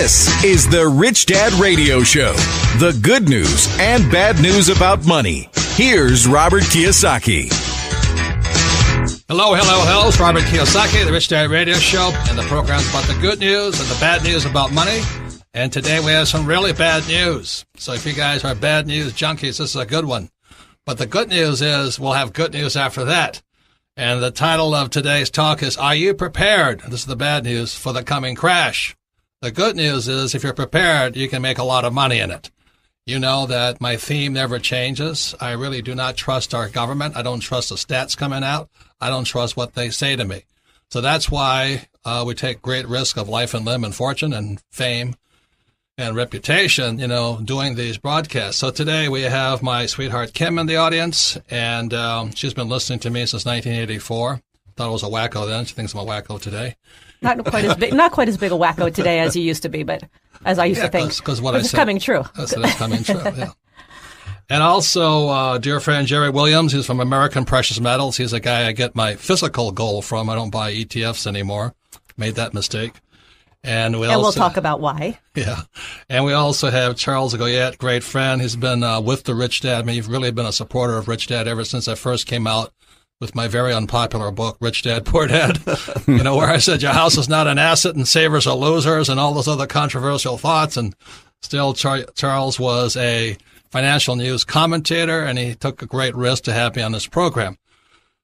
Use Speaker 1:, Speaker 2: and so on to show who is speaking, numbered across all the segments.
Speaker 1: This is the Rich Dad Radio Show. The good news and bad news about money. Here's Robert Kiyosaki.
Speaker 2: Hello. It's Robert Kiyosaki, the Rich Dad Radio Show, and the program's about the good news and the bad news about money. And today we have some really bad news. So if you guys are bad news junkies, this is a good one. But the good news is we'll have good news after that. And the title of today's talk is, Are You Prepared? This is the bad news for the coming crash. The good news is if you're prepared, you can make a lot of money in it. You know that my theme never changes. I really do not trust our government. I don't trust the stats coming out. I don't trust what they say to me. So that's why we take great risk of life and limb and fortune and fame and reputation, doing these broadcasts. So today we have my sweetheart Kim in the audience, and she's been listening to me since 1984. Thought I was a wacko then. She thinks I'm a wacko today.
Speaker 3: Not quite as big a wacko today as you used to be, but as I used to think.
Speaker 2: Because what I said.
Speaker 3: It's coming true.
Speaker 2: It's coming true, yeah. And also, dear friend Jerry Williams, he's from American Precious Metals. He's a guy I get my physical gold from. I don't buy ETFs anymore. Made that mistake. And we'll
Speaker 3: talk about why.
Speaker 2: Yeah. And we also have Charles Goyette, great friend. He's been with the Rich Dad. I mean, you've really been a supporter of Rich Dad ever since I first came out with my very unpopular book, Rich Dad, Poor Dad, where I said your house is not an asset and savers are losers and all those other controversial thoughts. And still, Charles was a financial news commentator, and he took a great risk to have me on this program.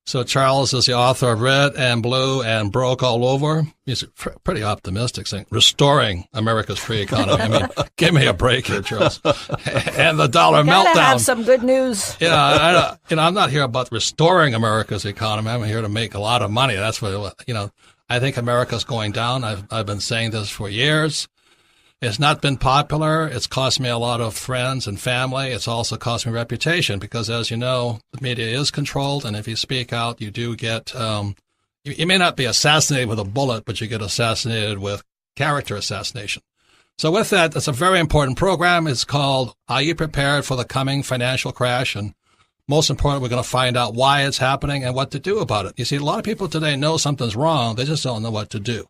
Speaker 2: So Charles is the author of Red and Blue and Broke All Over. He's pretty optimistic, saying, restoring America's free economy. I mean, give me a break here, Charles. And the dollar meltdown.
Speaker 3: Gotta have some good news.
Speaker 2: Yeah, I'm not here about restoring America's economy. I'm here to make a lot of money. That's what, I think America's going down. I've been saying this for years. It's not been popular. It's cost me a lot of friends and family. It's also cost me reputation because, as you know, the media is controlled. And if you speak out, you do get, you may not be assassinated with a bullet, but you get assassinated with character assassination. So with that, it's a very important program. It's called, Are You Prepared for the Coming Financial Crash? And most important, we're going to find out why it's happening and what to do about it. You see, a lot of people today know something's wrong. They just don't know what to do.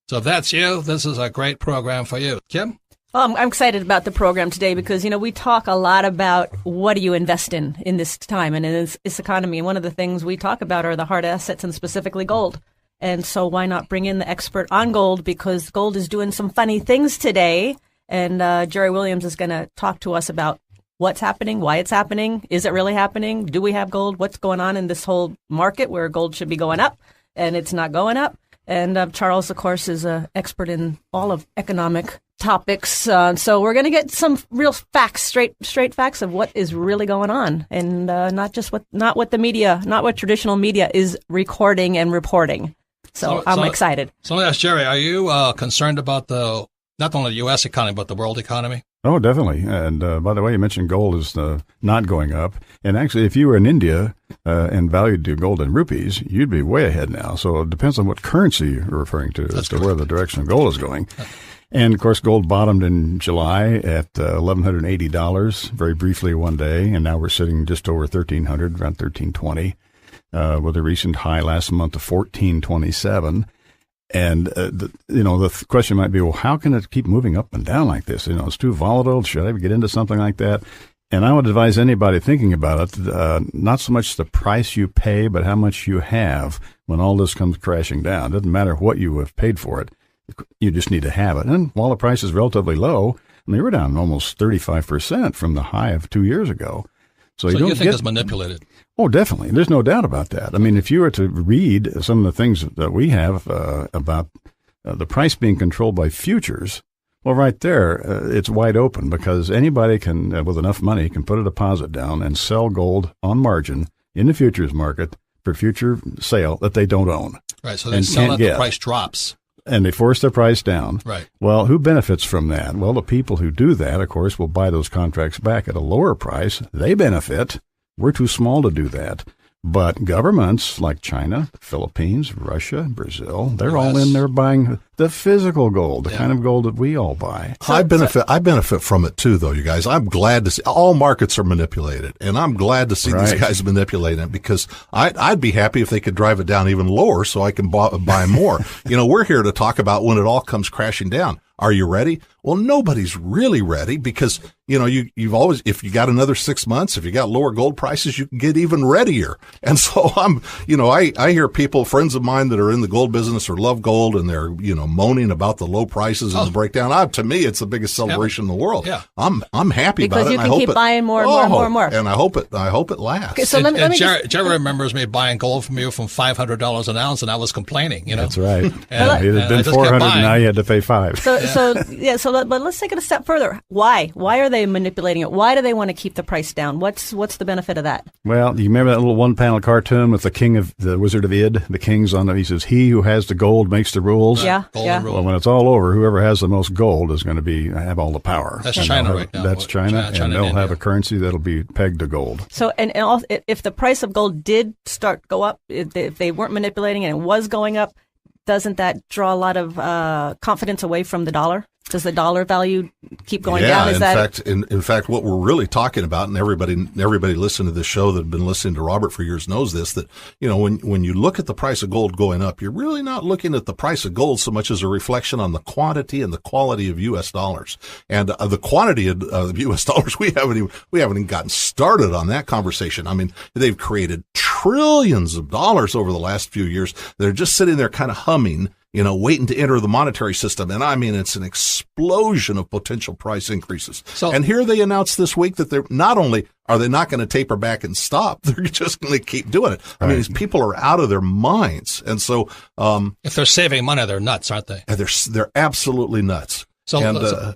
Speaker 2: So if that's you, this is a great program for you. Kim?
Speaker 3: I'm excited about the program today because, we talk a lot about what do you invest in this time and in this economy. And one of the things we talk about are the hard assets and specifically gold. And so why not bring in the expert on gold, because gold is doing some funny things today. And Jerry Williams is going to talk to us about what's happening, why it's happening. Is it really happening? Do we have gold? What's going on in this whole market where gold should be going up and it's not going up? And Charles, of course, is an expert in all of economic topics. So we're going to get some real facts, straight facts of what is really going on, and not what the media, not what traditional media is recording and reporting. So I'm excited.
Speaker 2: So let me ask Jerry, are you concerned about not only the U.S. economy, but the world economy?
Speaker 4: Oh, definitely. And by the way, you mentioned gold is not going up. And actually, if you were in India and valued your gold in rupees, you'd be way ahead now. So it depends on what currency you're referring to as to where the direction of gold is going. And, of course, gold bottomed in July at $1,180 very briefly one day. And now we're sitting just over $1,300, around $1,320, with a recent high last month of $1,427. And, the question might be, well, how can it keep moving up and down like this? It's too volatile. Should I get into something like that? And I would advise anybody thinking about it, not so much the price you pay, but how much you have when all this comes crashing down. It doesn't matter what you have paid for it. You just need to have it. And while the price is relatively low, we're down almost 35% from the high of 2 years ago. So
Speaker 2: you think it's manipulated?
Speaker 4: Oh, definitely. There's no doubt about that. If you were to read some of the things that we have about the price being controlled by futures, well, right there, it's wide open because anybody can, with enough money, can put a deposit down and sell gold on margin in the futures market for future sale that they don't own.
Speaker 2: Right, so they sell it, the price drops.
Speaker 4: And they force their price down.
Speaker 2: Right.
Speaker 4: Well, who benefits from that? Well, the people who do that, of course, will buy those contracts back at a lower price. They benefit. We're too small to do that. But governments like China, the Philippines, Russia, Brazil, they're all in there buying the physical gold, the kind of gold that we all buy.
Speaker 5: I benefit from it too, though, you guys. I'm glad to see all markets are manipulated, and I'm glad to see these guys manipulating it because I'd be happy if they could drive it down even lower so I can buy more. We're here to talk about when it all comes crashing down. Are you ready? Well, nobody's really ready because, you've always, if you got another 6 months, if you got lower gold prices, you can get even readier. And so I hear people, friends of mine that are in the gold business or love gold, and they're, moaning about the low prices and the breakdown. To me, it's the biggest celebration in the world.
Speaker 2: Yeah.
Speaker 5: I'm happy
Speaker 3: because
Speaker 5: about it.
Speaker 3: Because you can keep buying more and more.
Speaker 5: And I hope it lasts.
Speaker 3: Okay, so let me
Speaker 2: Jerry remembers me buying gold from you from $500 an ounce, and I was complaining,
Speaker 4: That's right.
Speaker 2: And
Speaker 4: it had been 400, and now you had to pay $5.
Speaker 3: But let's take it a step further. Why are they manipulating it? Why do they want to keep the price down? What's the benefit of that?
Speaker 4: Well, you remember that little one-panel cartoon with the Wizard of Id? The king's on it. He says, "He who has the gold makes the rules."
Speaker 3: Yeah.
Speaker 4: Well, when it's all over, whoever has the most gold is going to have all the power.
Speaker 2: That's China right now.
Speaker 4: That's China, and they'll have a currency that'll be pegged to gold.
Speaker 3: So, and also, if the price of gold did start go up, if they weren't manipulating and it was going up, doesn't that draw a lot of confidence away from the dollar? Does the dollar value keep going down?
Speaker 5: In fact, what we're really talking about, and everybody listening to this show that have been listening to Robert for years knows this, that, when you look at the price of gold going up, you're really not looking at the price of gold so much as a reflection on the quantity and the quality of U.S. dollars. And the quantity of U.S. dollars, we haven't even gotten started on that conversation. I mean, they've created trillions of dollars over the last few years. They're just sitting there kind of humming, waiting to enter the monetary system. And I mean, it's an explosion of potential price increases. And here they announced this week that they're not only are they not going to taper back and stop, they're just going to keep doing it. I mean, these people are out of their minds. And so,
Speaker 2: if they're saving money, they're nuts, aren't they?
Speaker 5: They're absolutely nuts. The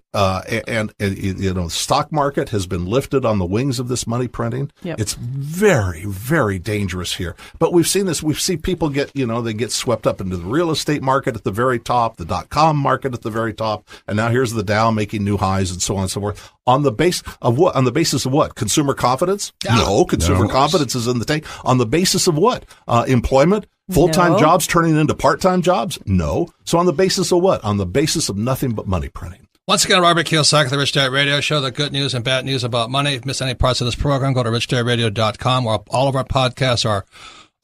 Speaker 5: stock market has been lifted on the wings of this money printing.
Speaker 3: Yep.
Speaker 5: It's very, very dangerous here. But we've seen this. We've seen people they get swept up into the real estate market at the very top, the .com market at the very top, and now here's the Dow making new highs and so on and so forth. On the basis of what? On the basis of what? Consumer confidence?
Speaker 2: Yeah.
Speaker 5: No, consumer confidence is in the tank. On the basis of what? Employment? Full-time jobs turning into part-time jobs? No. So on the basis of what? On the basis of nothing but money printing.
Speaker 2: Once again, Robert Kiyosaki, the Rich Dad Radio Show, the good news and bad news about money. If you miss any parts of this program, go to richdadradio.com, where all of our podcasts are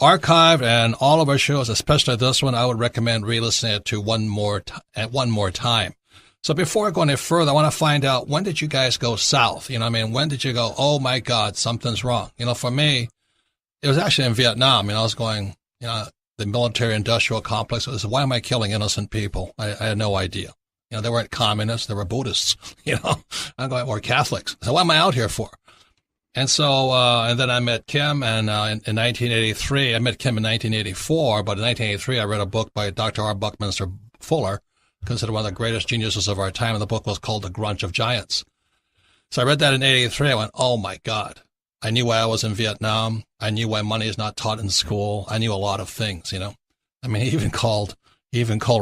Speaker 2: archived, and all of our shows, especially this one, I would recommend re-listening it to one more time. So before I go any further, I want to find out, when did you guys go south? When did you go, oh my God, something's wrong? For me, it was actually in Vietnam. I was going, the military-industrial complex was, why am I killing innocent people? I had no idea. They weren't communists, they were Buddhists, I'm going, or Catholics. So what am I out here for? And so, and then I met Kim, and in 1983, I met Kim in 1984, but in 1983, I read a book by Dr. R. Buckminster Fuller, considered one of the greatest geniuses of our time, and the book was called The Grunch of Giants. So I read that in 83, I went, oh my God. I knew why I was in Vietnam. I knew why money is not taught in school. I knew a lot of things, he even called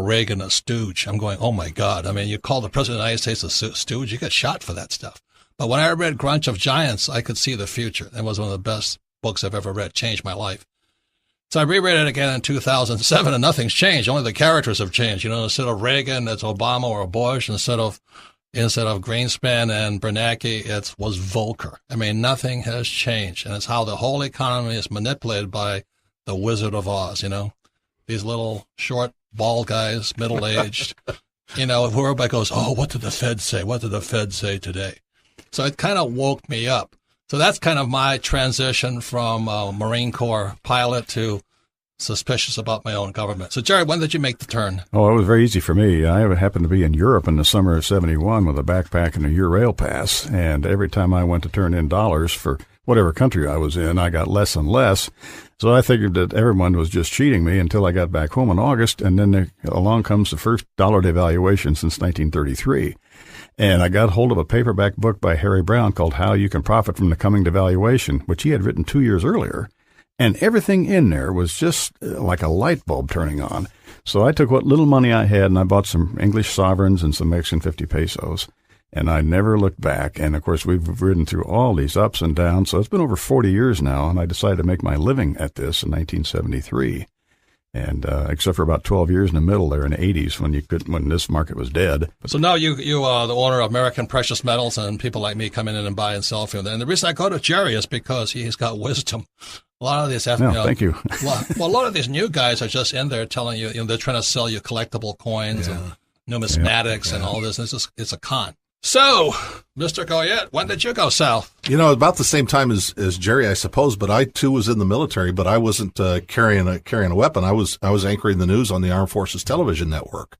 Speaker 2: Reagan a stooge. I'm going, oh my God. You call the President of the United States a stooge, you get shot for that stuff. But when I read Grunch of Giants, I could see the future. It was one of the best books I've ever read, changed my life. So I reread it again in 2007, and nothing's changed. Only the characters have changed. Instead of Reagan, it's Obama or Bush. Instead of Greenspan and Bernanke, it was Volcker. Nothing has changed. And it's how the whole economy is manipulated by the Wizard of Oz, These little short, bald guys, middle-aged, who everybody goes, oh, what did the Fed say? What did the Fed say today? So it kind of woke me up. So that's kind of my transition from Marine Corps pilot to suspicious about my own government. So, Jerry, when did you make the turn?
Speaker 4: Oh, it was very easy for me. I happened to be in Europe in the summer of 71 with a backpack and a Eurail pass, and every time I went to turn in dollars for whatever country I was in, I got less and less. So I figured that everyone was just cheating me until I got back home in August, and then along comes the first dollar devaluation since 1933. And I got hold of a paperback book by Harry Brown called How You Can Profit from the Coming Devaluation, which he had written 2 years earlier. And everything in there was just like a light bulb turning on. So I took what little money I had and I bought some English sovereigns and some Mexican 50 pesos. And I never looked back. And, of course, we've ridden through all these ups and downs. So it's been over 40 years now, and I decided to make my living at this in 1973. And except for about 12 years in the middle there in the 80s when this market was dead.
Speaker 2: So now you are the owner of American Precious Metals, and people like me come in and buy and sell from there. And the reason I go to Jerry is because he's got wisdom. A lot of these,
Speaker 4: thank you.
Speaker 2: Well, a lot of these new guys are just in there telling you, they're trying to sell you collectible coins.
Speaker 5: Yeah.
Speaker 2: And, numismatics and all this. It's a con. So, Mr. Goyette, when did you go south?
Speaker 5: About the same time as Jerry, I suppose, but I too was in the military, but I wasn't carrying a weapon. I was anchoring the news on the Armed Forces Television Network.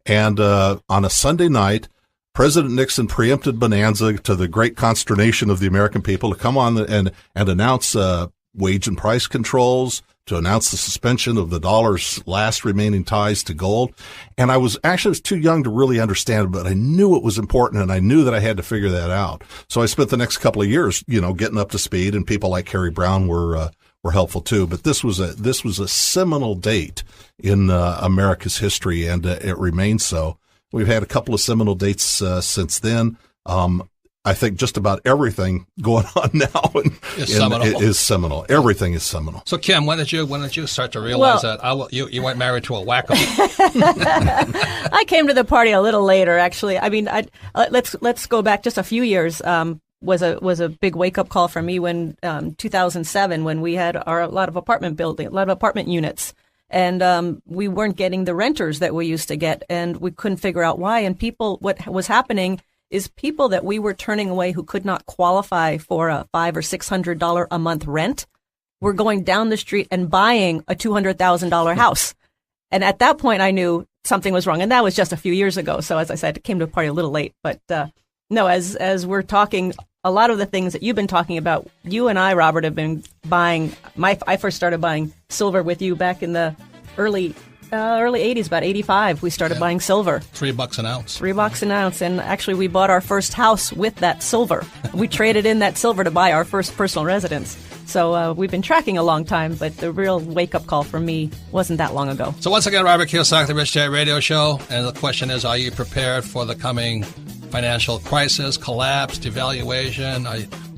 Speaker 5: And on a Sunday night, President Nixon preempted Bonanza to the great consternation of the American people to come on and announce wage and price controls, to announce the suspension of the dollar's last remaining ties to gold. And I was too young to really understand it, but I knew it was important, and I knew that I had to figure that out. So I spent the next couple of years, getting up to speed, and people like Harry Brown were helpful too. But this was a seminal date in America's history, and it remains so. We've had a couple of seminal dates since then. I think just about everything going on now is seminal. Everything is seminal.
Speaker 2: So, Kim, when did you start to realize that you weren't married to a wacko?
Speaker 3: I came to the party a little later, actually. I mean, let's go back just a few years. Was a big wake up call for me when 2007, when we had a lot of apartment units. And we weren't getting the renters that we used to get, and we couldn't figure out why. And what was happening is people that we were turning away who could not qualify for a $500 or $600 a month rent were going down the street and buying a $200,000 house. And at that point, I knew something was wrong. And that was just a few years ago. So as I said, it came to the party a little late. But no, as we're talking, a lot of the things that you've been talking about, you and I, Robert, have been buying. I first started buying silver with you back in the early 80s, about 85. We started buying silver.
Speaker 2: $3 an ounce.
Speaker 3: $3 an ounce. And actually, we bought our first house with that silver. We traded in that silver to buy our first personal residence. So we've been tracking a long time, but the real wake-up call for me wasn't that long ago.
Speaker 2: So once again, Robert Kiyosaki, the Rich Dad Radio Show. And the question is, are you prepared for the coming financial crisis, collapse, devaluation?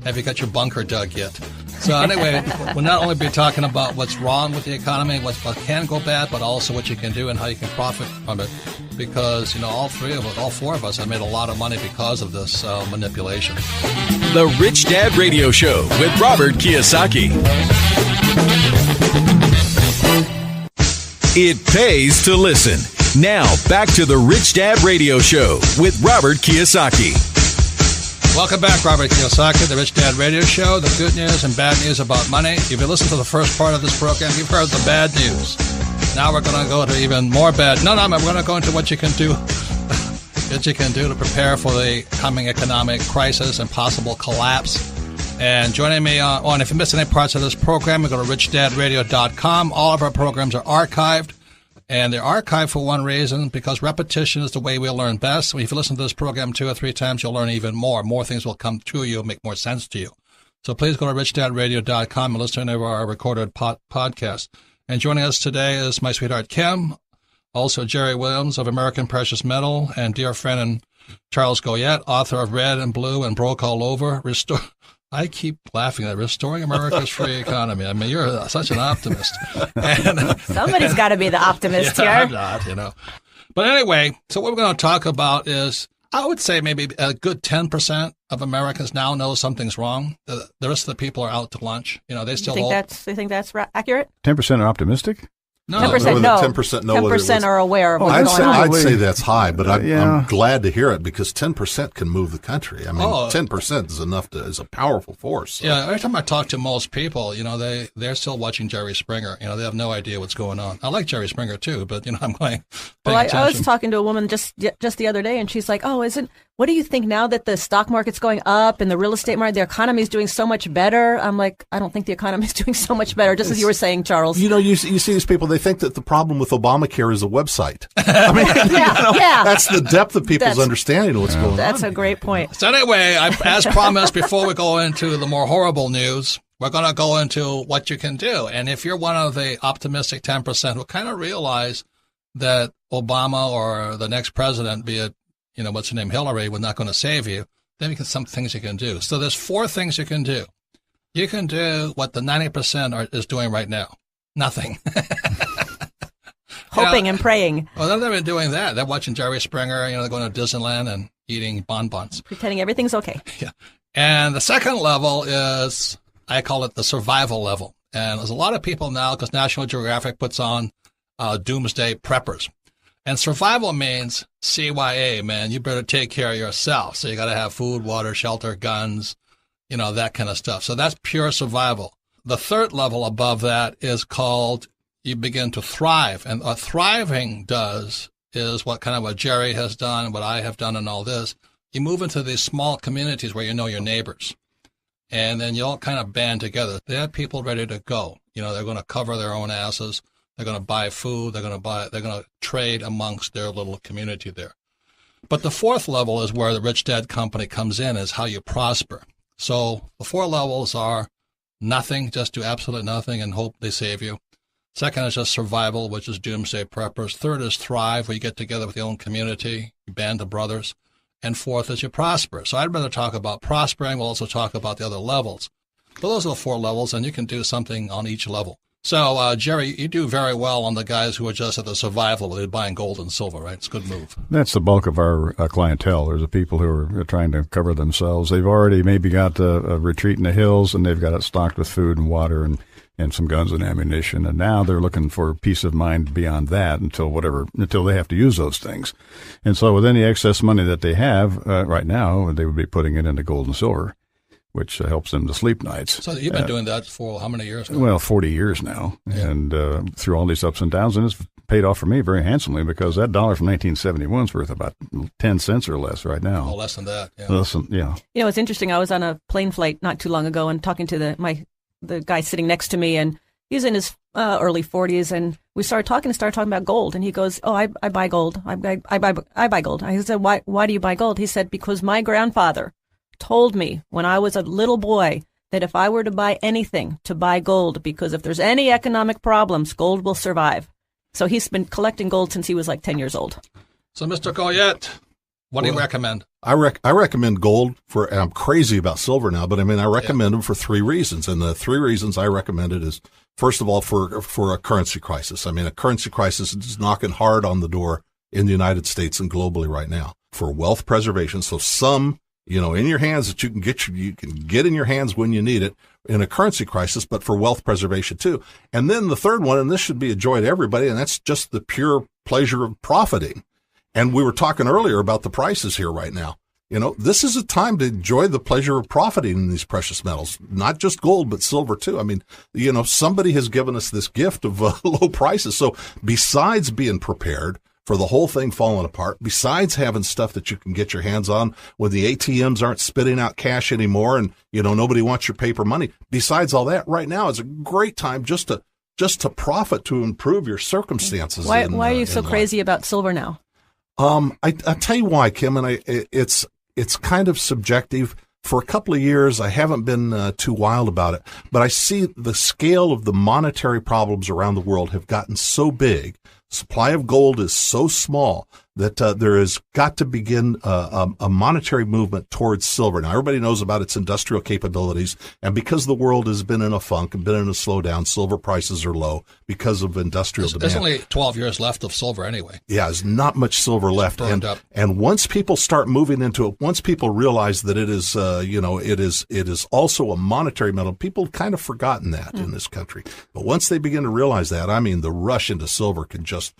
Speaker 2: Have you got your bunker dug yet? So anyway, we'll not only be talking about what's wrong with the economy, what can go bad, but also what you can do and how you can profit from it. Because, all four of us have made a lot of money because of this manipulation.
Speaker 1: The Rich Dad Radio Show with Robert Kiyosaki. It pays to listen. Now, back to the Rich Dad Radio Show with Robert Kiyosaki.
Speaker 2: Welcome back, Robert Kiyosaki, the Rich Dad Radio Show, the good news and bad news about money. If you listen to the first part of this program, you've heard the bad news. Now we're going to go to even more bad. We're going to go into what you can do to prepare for the coming economic crisis and possible collapse. And joining me on, if you missed any parts of this program, go to richdadradio.com. All of our programs are archived. And they're archived for one reason, because repetition is the way we learn best. If you listen to this program 2 or 3 times, you'll learn even more. More things will come to you, make more sense to you. So please go to richdadradio.com and listen to our recorded podcast. And joining us today is my sweetheart Kim, also Jerry Williams of American Precious Metal, and dear friend and Charles Goyette, author of Red and Blue and Broke All Over. I keep laughing at Restoring America's Free Economy. I mean, you're such an optimist. And,
Speaker 3: somebody's got to be the optimist here.
Speaker 2: I'm not, But anyway, so what we're going to talk about is, I would say maybe a good 10% of Americans now know something's wrong. The rest of the people are out to lunch. They still
Speaker 3: you think that's accurate?
Speaker 4: 10% are optimistic?
Speaker 2: No.
Speaker 3: 10% no.
Speaker 5: 10% know
Speaker 3: 10% are aware of what's going on.
Speaker 5: I'd say that's high, but I'm glad to hear it, because 10% can move the country. I mean, 10% is is a powerful force. So.
Speaker 2: Yeah, every time I talk to most people, they're still watching Jerry Springer. They have no idea what's going on. I like Jerry Springer too, but I'm going.
Speaker 3: Well, I was talking to a woman just the other day, and she's like, "Oh, what do you think now that the stock market's going up and the real estate market, the economy is doing so much better?" I'm like, I don't think the economy is doing so much better, just as you were saying, Charles.
Speaker 5: You see these people, they think that the problem with Obamacare is a website. I mean, that's the depth of people's understanding of what's going on.
Speaker 3: That's a great point.
Speaker 2: So anyway, as promised, before we go into the more horrible news, we're going to go into what you can do. And if you're one of the optimistic 10% who kind of realize that Obama or the next president, be it, what's her name, Hillary, was not going to save you, then some things you can do. So there's 4 things you can do. You can do what the 90% is doing right now. Nothing.
Speaker 3: Hoping and praying.
Speaker 2: Well, they're not even doing that. They're watching Jerry Springer. They're going to Disneyland and eating bonbons.
Speaker 3: Pretending everything's okay.
Speaker 2: Yeah. And the second level is, I call it the survival level. And there's a lot of people now, because National Geographic puts on doomsday preppers. And survival means CYA, man. You better take care of yourself. So you got to have food, water, shelter, guns, that kind of stuff. So that's pure survival. The third level above that is called you begin to thrive. And what thriving does is what Jerry has done, what I have done and all this. You move into these small communities where you know your neighbors. And then you all kind of band together. They have people ready to go. They're going to cover their own asses. They're going to buy food. They're going to trade amongst their little community there. But the fourth level is where the Rich Dad Company comes in, is how you prosper. So the 4 levels are nothing, just do absolutely nothing and hope they save you. Second is just survival, which is doomsday preppers. Third is thrive, where you get together with your own community, you band of brothers. And fourth is you prosper. So I'd rather talk about prospering. We'll also talk about the other levels. But those are the 4 levels, and you can do something on each level. So, Jerry, you do very well on the guys who are just at the survival. They're buying gold and silver, right? It's a good move.
Speaker 4: That's the bulk of our clientele. There's the people who are trying to cover themselves. They've already maybe got a retreat in the hills, and they've got it stocked with food and water and some guns and ammunition. And now they're looking for peace of mind beyond that until they have to use those things. And so with any excess money that they have right now, they would be putting it into gold and silver, which helps them to sleep nights.
Speaker 2: So you've been doing that for how many years now?
Speaker 4: Well, 40 years now, and through all these ups and downs, and it's paid off for me very handsomely because that dollar from 1971 is worth about 10 cents or less right now.
Speaker 2: Oh, less than that.
Speaker 4: Yeah.
Speaker 3: It's interesting. I was on a plane flight not too long ago and talking to the guy sitting next to me, and he's in his early 40s, and we started talking about gold, and he goes, "Oh, I buy gold. I buy gold." I said, "Why do you buy gold?" He said, "Because my grandfather told me when I was a little boy that if I were to buy anything, to buy gold, because if there's any economic problems, gold will survive." So he's been collecting gold since he was like 10 years old.
Speaker 2: So, Mr. Goyette, what do you recommend?
Speaker 5: I recommend gold and I'm crazy about silver now, but I recommend them for 3 reasons. And the 3 reasons I recommend it is, first of all, for a currency crisis. A currency crisis is knocking hard on the door in the United States and globally right now. For wealth preservation, so some in your hands that you can get in your hands when you need it in a currency crisis, but for wealth preservation too. And then the third one, and this should be a joy to everybody, and that's just the pure pleasure of profiting. And we were talking earlier about the prices here right now. This is a time to enjoy the pleasure of profiting in these precious metals, not just gold, but silver too. Somebody has given us this gift of low prices. So besides being prepared for the whole thing falling apart, besides having stuff that you can get your hands on when the ATMs aren't spitting out cash anymore and, nobody wants your paper money. Besides all that, right now is a great time just to profit, to improve your circumstances.
Speaker 3: Why are you so crazy about silver now?
Speaker 5: I tell you why, Kim, and it's kind of subjective. For a couple of years, I haven't been too wild about it, but I see the scale of the monetary problems around the world have gotten so big. Supply of gold is so small that there has got to begin a monetary movement towards silver. Now, everybody knows about its industrial capabilities, and because the world has been in a funk and been in a slowdown, silver prices are low because of industrial demand.
Speaker 2: There's only 12 years left of silver anyway.
Speaker 5: Yeah, there's not much silver left.
Speaker 2: Burned up.
Speaker 5: And once people start moving into it, once people realize that it is, it is also a monetary metal, people kind of forgotten that in this country. But once they begin to realize that, the rush into silver can just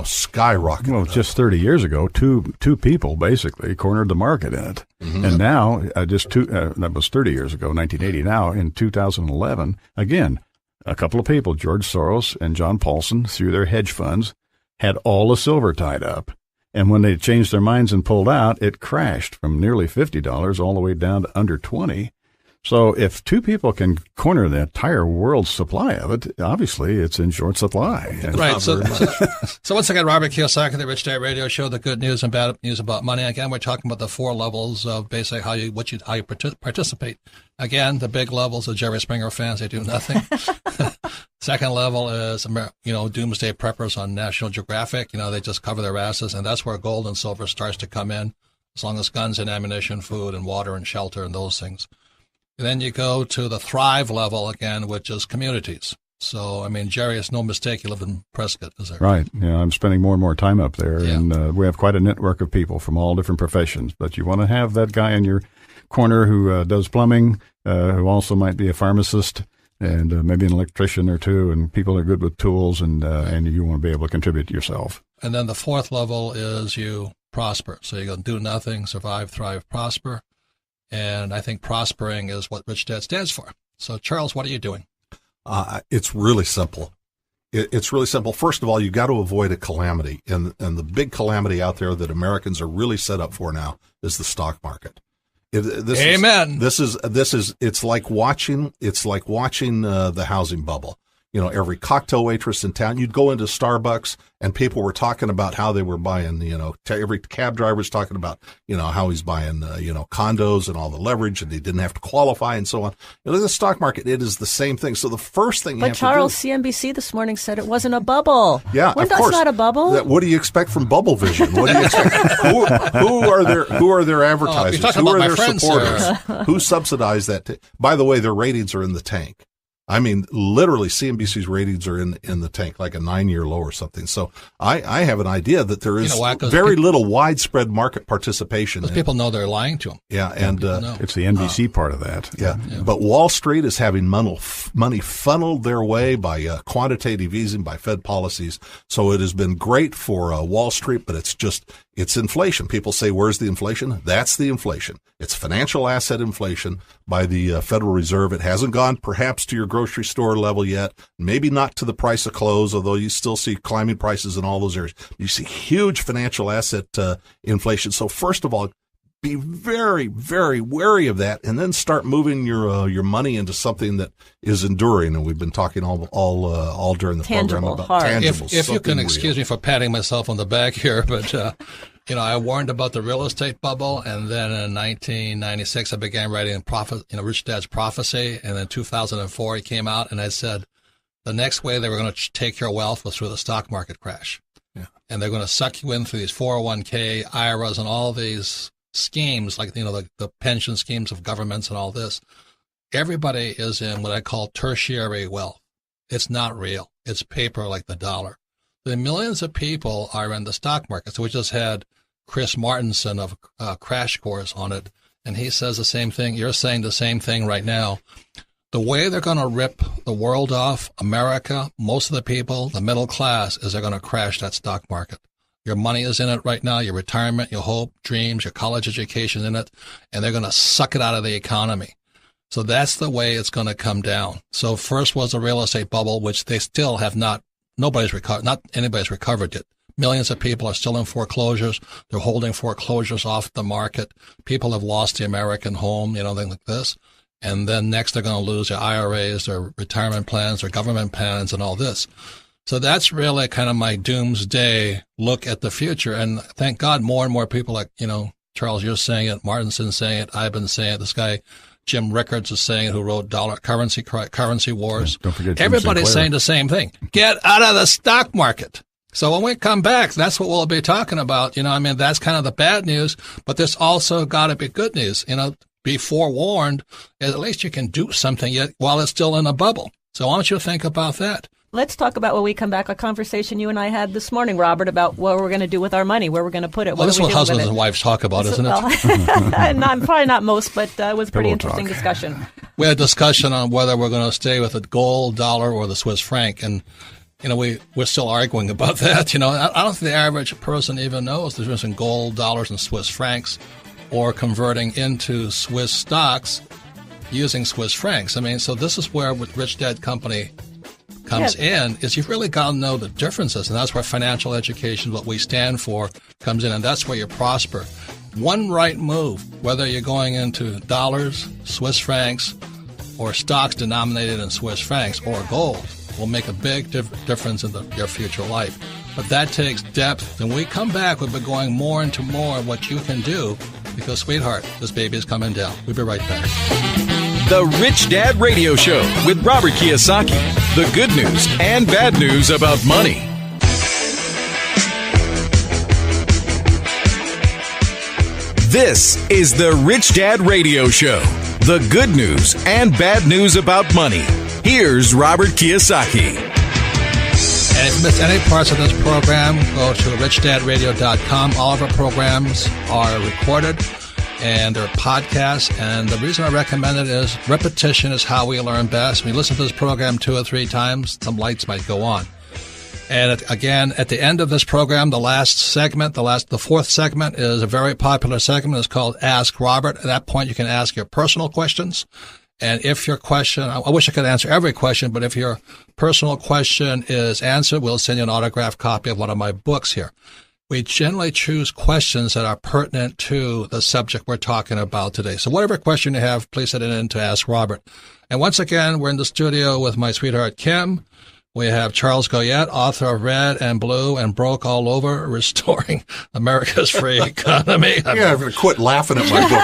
Speaker 5: skyrocket.
Speaker 4: Well, just 30 years ago, two people basically cornered the market in it. Mm-hmm. And now, that was 30 years ago, 1980. Now, in 2011, again, a couple of people, George Soros and John Paulson, through their hedge funds, had all the silver tied up. And when they changed their minds and pulled out, it crashed from nearly $50 all the way down to under $20. So if 2 people can corner the entire world's supply of it, obviously it's in short supply.
Speaker 2: Right. So once again, Robert Kiyosaki, the Rich Dad Radio Show, the good news and bad news about money. Again, we're talking about the 4 levels of basically how you participate. Again, the big levels of Jerry Springer fans, they do nothing. Second level is, doomsday preppers on National Geographic. They just cover their asses, and that's where gold and silver starts to come in, as long as guns and ammunition, food and water and shelter and those things. Then you go to the thrive level again, which is communities. So, Jerry, it's no mistake you live in Prescott, is there?
Speaker 4: Right. Yeah, I'm spending more and more time up there, and we have quite a network of people from all different professions. But you want to have that guy in your corner who does plumbing, who also might be a pharmacist, and maybe an electrician or two, and people are good with tools, and you want to be able to contribute yourself.
Speaker 2: And then the fourth level is you prosper. So you're going to do nothing, survive, thrive, prosper. And I think prospering is what Rich Dad stands for. So, Charles, what are you doing?
Speaker 5: It's really simple. It's really simple. First of all, you got to avoid a calamity. And the big calamity out there that Americans are really set up for now is the stock market.
Speaker 2: Amen.
Speaker 5: It's like watching the housing bubble. You know, every cocktail waitress in town, you'd go into Starbucks and people were talking about how they were buying, every cab driver was talking about, how he's buying, condos and all the leverage and he didn't have to qualify and so on. Look at the stock market. It is the same thing. So the first thing
Speaker 3: But Charles, CNBC this morning said it wasn't a bubble.
Speaker 5: Yeah,
Speaker 3: of course. That's not a bubble.
Speaker 5: What do you expect from Bubble Vision? What do you expect? Who are their advertisers? Who are their supporters? Who subsidize that? By the way, their ratings are in the tank. I mean, literally, CNBC's ratings are in the tank, like a 9-year low or something. So I have an idea that there is very little widespread market participation.
Speaker 2: Because people know they're lying to them.
Speaker 5: Yeah, and
Speaker 4: it's the NBC part of that.
Speaker 5: Yeah. But Wall Street is having money funneled their way by quantitative easing, by Fed policies. So it has been great for Wall Street, but it's inflation. People say, where's the inflation? That's the inflation. It's financial asset inflation by the Federal Reserve. It hasn't gone perhaps to your grocery store level yet, maybe not to the price of clothes, although you still see climbing prices in all those areas. You see huge financial asset inflation. So first of all, be very, very wary of that, and then start moving your money into something that is enduring. And we've been talking all during the program about tangibles.
Speaker 2: If you can excuse me for patting myself on the back here, but I warned about the real estate bubble, and then in 1996 I began writing Rich Dad's Prophecy, and then 2004 he came out, and I said the next way they were going to take your wealth was through the stock market crash, and they're going to suck you in through these 401k, IRAs, and all these schemes, like the pension schemes of governments and all this. Everybody is in what I call tertiary wealth. It's not real. It's paper like the dollar. The millions of people are in the stock market. So we just had Chris Martenson of Crash Course on it, and he says the same thing. You're saying the same thing right now. The way they're going to rip the world off, America, most of the people, the middle class, is they're going to crash that stock market. Your money is in it right now, your retirement, your hope, dreams, your college education in it, and they're going to suck it out of the economy. So that's the way it's going to come down. So first was a real estate bubble, which they still have not anybody's recovered it. Millions of people are still in foreclosures. They're holding foreclosures off the market. People have lost the American home, things like this. And then next they're going to lose their IRAs, their retirement plans, their government plans, and all this. So that's really kind of my doomsday look at the future. And thank God more and more people like, Charles, you're saying it, Martinson's saying it, I've been saying it, this guy Jim Rickards is saying it, who wrote Currency Wars.
Speaker 4: Don't forget Jim
Speaker 2: Everybody's
Speaker 4: Sinclair.
Speaker 2: saying the same thing. Get out of the stock market. So when we come back, that's what we'll be talking about. That's kind of the bad news, but there's also got to be good news. Be forewarned, at least you can do something yet while it's still in a bubble. So why don't you think about that?
Speaker 3: Let's talk about when we come back, a conversation you and I had this morning, Robert, about what we're going to do with our money, where we're going to put it.
Speaker 2: Well, this is what husbands and wives talk about, isn't it?
Speaker 3: Probably not most, but it was a pretty interesting discussion.
Speaker 2: We had a discussion on whether we're going to stay with the gold, dollar, or the Swiss franc, and we're still arguing about that. I don't think the average person even knows the difference in gold, dollars, and Swiss francs, or converting into Swiss stocks using Swiss francs. So this is where with Rich Dad Company comes in, is you've really got to know the differences, and that's where financial education, what we stand for, comes in, and that's where you prosper. One right move, whether you're going into dollars, Swiss francs, or stocks denominated in Swiss francs, or gold, will make a big difference in your future life. But that takes depth. When we come back, we'll be going more into more of what you can do, because, sweetheart, this baby is coming down. We'll be right back.
Speaker 1: The Rich Dad Radio Show with Robert Kiyosaki. The good news and bad news about money. This is the Rich Dad Radio Show. The good news and bad news about money. Here's Robert Kiyosaki.
Speaker 2: And if you missed any parts of this program, go to richdadradio.com. All of our programs are recorded. and they're podcasts. And the reason I recommend it is repetition is how we learn best. When you listen to this program 2 or 3 times, some lights might go on. And again, at the end of this program, the last segment, the fourth segment is a very popular segment. It's called Ask Robert. At that point, you can ask your personal questions. And if your question, I wish I could answer every question, but if your personal question is answered, we'll send you an autographed copy of one of my books here. We generally choose questions that are pertinent to the subject we're talking about today. So whatever question you have, please send it in to Ask Robert. And once again, we're in the studio with my sweetheart, Kim. We have Charles Goyette, author of Red and Blue and Broke All Over, Restoring America's Free Economy.
Speaker 5: Yeah, quit laughing at my book.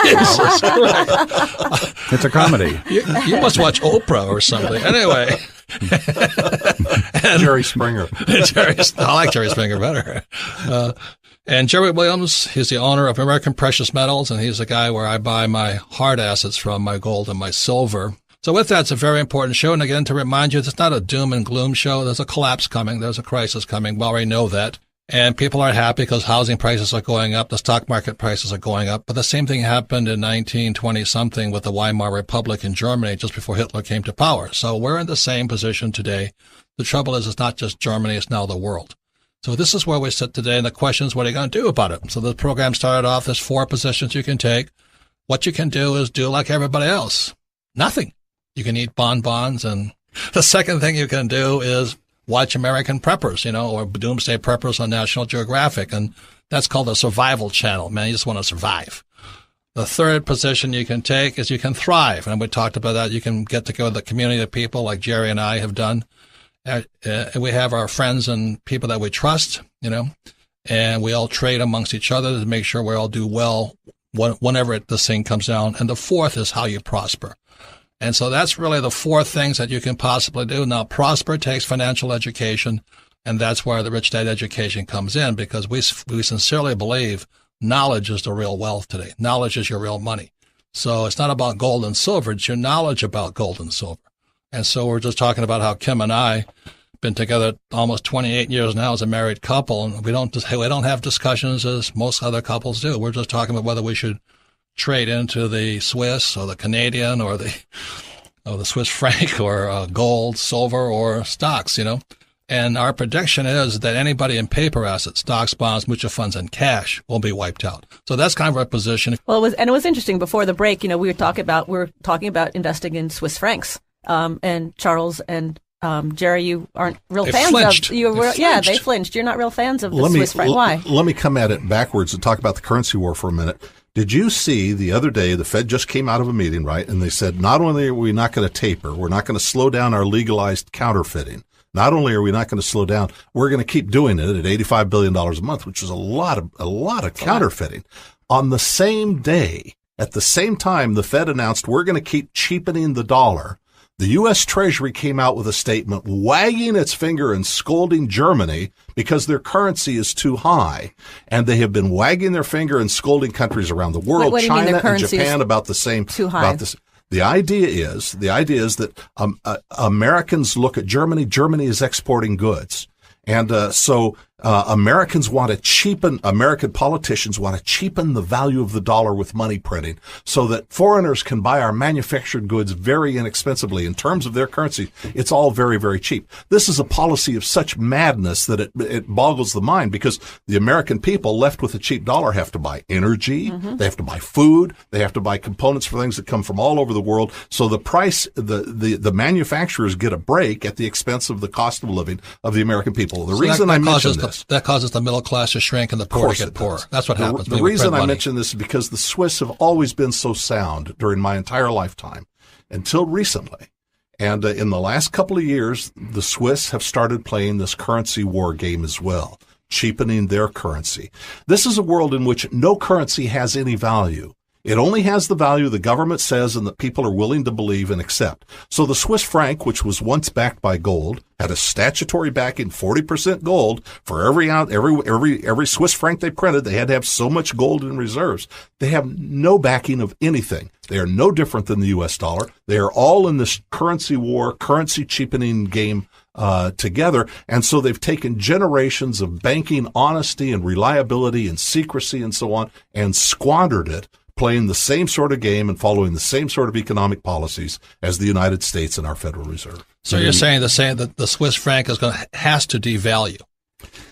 Speaker 4: It's a comedy.
Speaker 2: You must watch Oprah or something. Anyway.
Speaker 5: Jerry Springer.
Speaker 2: I like Jerry Springer better. And Jerry Williams, he's the owner of American Precious Metals, and he's the guy where I buy my hard assets from, my gold and my silver. So with that, it's a very important show. And again, to remind you, it's not a doom and gloom show. There's a collapse coming. There's a crisis coming. We already know that. And people aren't happy because housing prices are going up. The stock market prices are going up. But the same thing happened in 1920-something with the Weimar Republic in Germany just before Hitler came to power. So we're in the same position today. The trouble is, it's not just Germany. It's now the world. So this is where we sit today. And the question is, what are you going to do about it? So the program started off. There's 4 positions you can take. What you can do is do like everybody else. Nothing. You can eat bonbons. And the second thing you can do is watch American Preppers, or Doomsday Preppers on National Geographic. And that's called a survival channel. Man, you just want to survive. The third position you can take is you can thrive. And we talked about that. You can get together with a community of people like Jerry and I have done. We have our friends and people that we trust, and we all trade amongst each other to make sure we all do well whenever this thing comes down. And the fourth is how you prosper. And so that's really the 4 things that you can possibly do. Now, prosper takes financial education, and that's where the Rich Dad education comes in, because we sincerely believe knowledge is the real wealth today. Knowledge is your real money. So it's not about gold and silver. It's your knowledge about gold and silver. And so we're just talking about how Kim and I been together almost 28 years now as a married couple, and we don't have discussions as most other couples do. We're just talking about whether we should trade into the Swiss or the Canadian or the Swiss franc or gold, silver, or stocks, And our prediction is that anybody in paper assets, stocks, bonds, mutual funds, and cash will be wiped out. So that's kind of our position.
Speaker 3: Well, it was interesting before the break. We were talking about investing in Swiss francs. And Charles and Jerry, you aren't real fans
Speaker 2: flinched.
Speaker 3: of. They flinched. You're not real fans of the Swiss franc. Why?
Speaker 5: Let me come at it backwards and talk about the currency war for a minute. Did you see the other day, the Fed just came out of a meeting, right? And they said, not only are we not going to taper, we're not going to slow down our legalized counterfeiting. Not only are we not going to slow down, we're going to keep doing it at $85 billion a month, which is a lot of counterfeiting. On the same day, at the same time, the Fed announced we're going to keep cheapening the dollar. The U.S. Treasury came out with a statement wagging its finger and scolding Germany because their currency is too high. And they have been wagging their finger and scolding countries around the world, China and Japan, about the same.
Speaker 3: Too high.
Speaker 5: The idea is that Americans look at Germany. Germany is exporting goods. And so American politicians want to cheapen the value of the dollar with money printing so that foreigners can buy our manufactured goods very inexpensively. In terms of their currency, it's all very, very cheap. This is a policy of such madness that it boggles the mind, because the American people left with a cheap dollar have to buy energy, they have to buy food, they have to buy components for things that come from all over the world. So the price, the manufacturers get a break at the expense of the cost of living of the American people. The reason I mention this,
Speaker 2: that causes the middle class to shrink and the poor to get poorer. That's what happens.
Speaker 5: The reason I mention this is because the Swiss have always been so sound during my entire lifetime until recently. And in the last couple of years, the Swiss have started playing this currency war game as well, cheapening their currency. This is a world in which no currency has any value. It only has the value the government says and that people are willing to believe and accept. So the Swiss franc, which was once backed by gold, had a statutory backing, 40% gold. For every Swiss franc they printed, they had to have so much gold in reserves. They have no backing of anything. They are no different than the U.S. dollar. They are all in this currency war, currency cheapening game together. And so they've taken generations of banking honesty and reliability and secrecy and so on and squandered it playing the same sort of game and following the same sort of economic policies as the United States and our Federal Reserve.
Speaker 2: So you're saying that the Swiss franc has to devalue.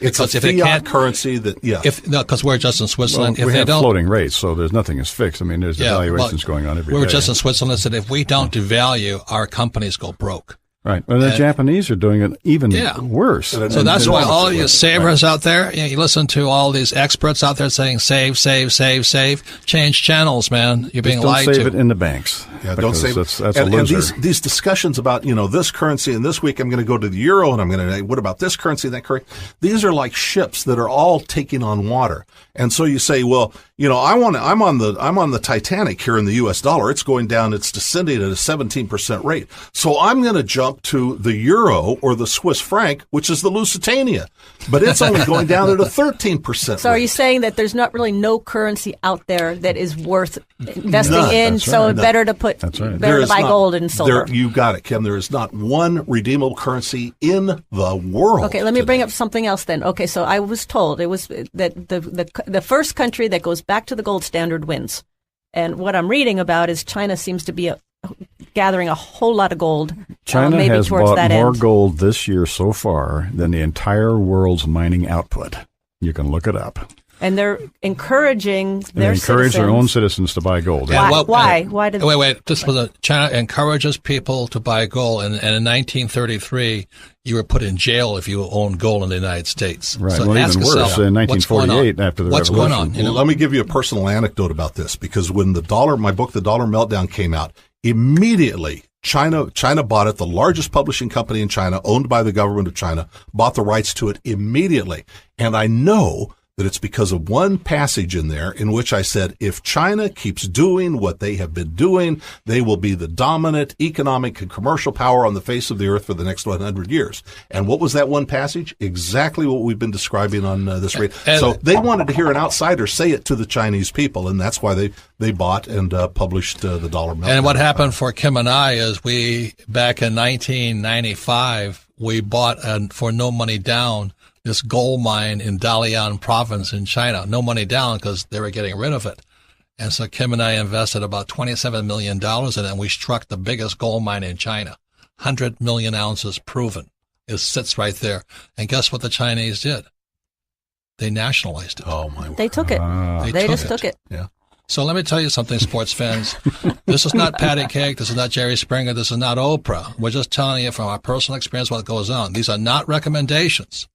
Speaker 5: It's a fiat currency that,
Speaker 2: because we're just in Switzerland.
Speaker 4: Well, we have floating rates, so there's nothing is fixed. I mean, there's devaluations going on every day.
Speaker 2: We were just in Switzerland and said if we don't devalue, our companies go broke.
Speaker 4: Right. Well, the Japanese are doing it even worse.
Speaker 2: So that's why all of you savers out there, you listen to all these experts out there saying save, save, save, save. Change channels, man. You're being lied to.
Speaker 4: Don't save it in the banks.
Speaker 5: Yeah, don't save it.
Speaker 4: That's a loser.
Speaker 5: And these discussions about, this currency, and this week I'm going to go to the euro, and what about this currency, that currency? These are like ships that are all taking on water. And so you say, well, I'm on the Titanic here in the U.S. dollar. It's going down. It's descending at a 17% rate. So I'm going to jump to the euro or the Swiss franc, which is the Lusitania, but it's only going down at a 13%.
Speaker 3: So are you saying that there's not really no currency out there that is worth investing in?
Speaker 4: That's
Speaker 3: so
Speaker 4: right.
Speaker 3: better to put better to buy gold and silver.
Speaker 5: You got it, Kim. There is not one redeemable currency in the world.
Speaker 3: Okay, let me bring up something else then. Okay, so I was told it was that the first country that goes back to the gold standard wins. And what I'm reading about is China seems to be gathering a whole lot of gold.
Speaker 4: China
Speaker 3: maybe
Speaker 4: has
Speaker 3: towards
Speaker 4: bought
Speaker 3: that
Speaker 4: more
Speaker 3: end.
Speaker 4: gold this year so far than the entire world's mining output. You can look it up.
Speaker 3: And they're encouraging their
Speaker 4: own citizens to buy gold.
Speaker 3: Yeah, why? Why did
Speaker 2: wait. This was China encourages people to buy gold, and in 1933, you were put in jail if you owned gold in the United States.
Speaker 4: Right.
Speaker 2: So
Speaker 4: well,
Speaker 2: ask
Speaker 4: even
Speaker 2: yourself,
Speaker 4: worse, in 1948, after the
Speaker 2: what's
Speaker 4: revolution.
Speaker 2: going on?
Speaker 5: Well, let me give you a personal anecdote about this, because when my book, The Dollar Meltdown, came out, immediately China bought it. The largest publishing company in China, owned by the government of China, bought the rights to it immediately. And I know that it's because of one passage in there in which I said, if China keeps doing what they have been doing, they will be the dominant economic and commercial power on the face of the earth for the next 100 years. And what was that one passage? Exactly what we've been describing on this radio. So they wanted to hear an outsider say it to the Chinese people, and that's why they bought and published The Dollar Meltdown.
Speaker 2: And what happened for Kim and I is back in 1995, we bought for no money down this gold mine in Dalian province in China. No money down because they were getting rid of it. And so Kim and I invested about $27 million in it, and we struck the biggest gold mine in China. 100 million ounces proven. It sits right there. And guess what the Chinese did? They nationalized it.
Speaker 5: Oh, my God.
Speaker 3: They took it. They just took it.
Speaker 5: Yeah.
Speaker 2: So let me tell you something, sports fans. This is not Patty Cake. This is not Jerry Springer. This is not Oprah. We're just telling you from our personal experience what goes on. These are not recommendations.